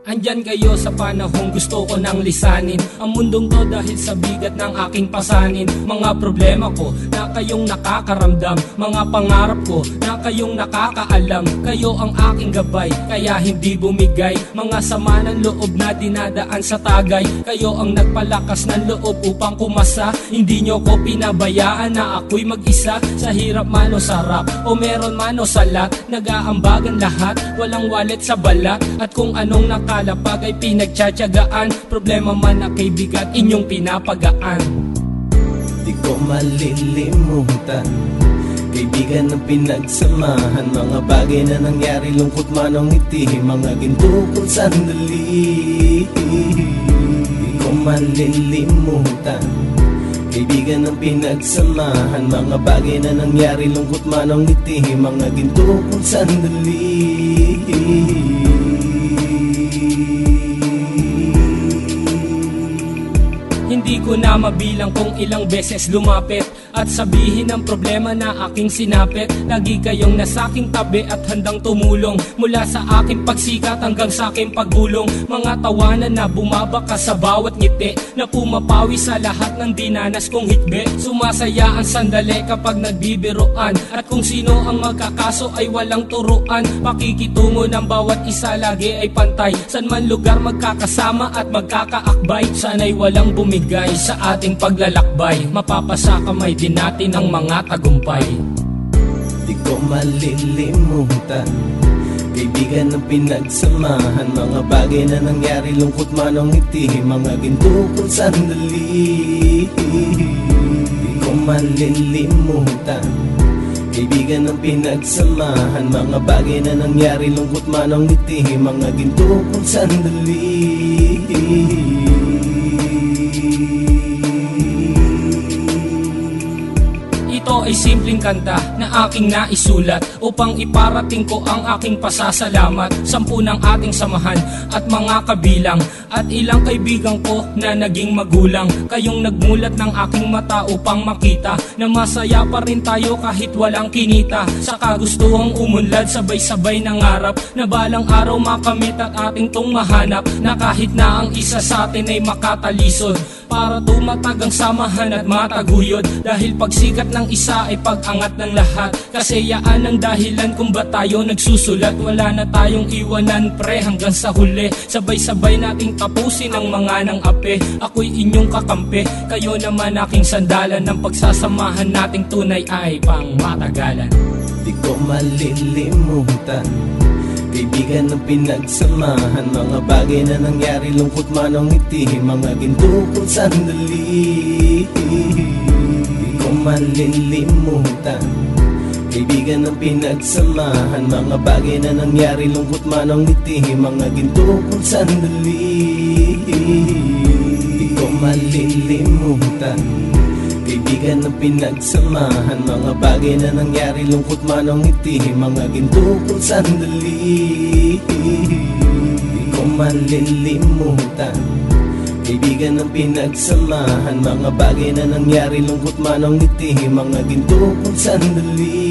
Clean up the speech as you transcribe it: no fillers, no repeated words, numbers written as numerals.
Andyan kayo sa panahong gusto ko nang lisanin ang mundong to dahil sa bigat ng aking pasanin. Mga problema ko na kayong nakakaramdam, mga pangarap ko na kayong nakakaalam. Kayo ang aking gabay, kaya hindi bumigay. Mga sama ng loob na dinadaan sa tagay. Kayo ang nagpalakas ng loob upang kumasa. Hindi nyo ko pinabayaan na ako'y mag-isa. Sa hirap man o sarap, o meron man o salat, nag-aambagan lahat, walang walet sa balat. At kung anong nakalapag ay pinagtsatsagaan, problema man na kay bigat, inyong pinapagaan. Di ko malilimutan, kaibigan ng pinagsamahan, mga bagay na nangyari, lungkot man o ngiti, mga ginto kong sandali. Di ko malilimutan, kaibigan ng pinagsamahan, mga bagay na nangyari, lungkot man o ngiti, mga ginto kong sandali. Hindi ko na mabilang kung ilang beses lumapit at sabihin ang problema na aking sinapit. Lagi kayong nasa aking tabi at handang tumulong, mula sa aking pagsikat hanggang sa aking paggulong. Mga tawanan na bumabaka sa bawat ngiti, na pumapawi sa lahat ng dinanas kong hitbit. Sumasaya ang sandali kapag nagbibiroan, at kung sino ang magkakaso ay walang turuan. Pakikitungo ng bawat isa lagi ay pantay, san man lugar magkakasama at magkakaakbay. Sana'y walang bumigay sa ating paglalakbay, mapapasa kamay din natin ang mga tagumpay. Di ko malilimutan, kaibigan ng pinagsamahan, mga bagay na nangyari, lungkot man o ngiti, mga ginto kong sandali. Di ko malilimutan, kaibigan ng pinagsamahan, mga bagay na nangyari, lungkot man o ngiti, mga ginto kong sandali. Ito ay simpleng kanta na aking naisulat upang iparating ko ang aking pasasalamat. 10 ng ating samahan at mga kabilang, at ilang kaibigan ko na naging magulang. Kayong nagmulat ng aking mata upang makita na masaya pa rin tayo kahit walang kinita. Sa kagustuhang umunlad, sabay-sabay nangarap na balang araw makamit at ating tong mahanap, na kahit na ang isa sa atin ay makatalisod, para tumatag ang samahan at mataguyod. Dahil pagsikat ng isa ay pag-angat ng lahat, kasi yaan ang dahilan kung ba't tayo nagsusulat. Wala na tayong iwanan pre hanggang sa huli, sabay-sabay nating tapusin ang mga nang ape. Ako'y inyong kakampi, kayo naman aking sandalan, ng pagsasamahan nating tunay ay pang matagalan. Di ko malilimutan, kaibigan ng pinagsamahan, mga bagay na nangyari, lungkot man o ngiti, mga ginto kong sandali. Di ko malilimutan, kaibigan ng pinagsamahan, mga bagay na nangyari, lungkot man o ngiti, mga ginto kong sandali. Di ko malilimutan, kaibigan ng pinagsamahan, mga bagay na nangyari, lungkot man o ngiti, mga ginto kong sandali. Di ko malilimutan, kaibigan ng pinagsamahan, mga bagay na nangyari, lungkot man o ngiti, mga ginto kong sandali.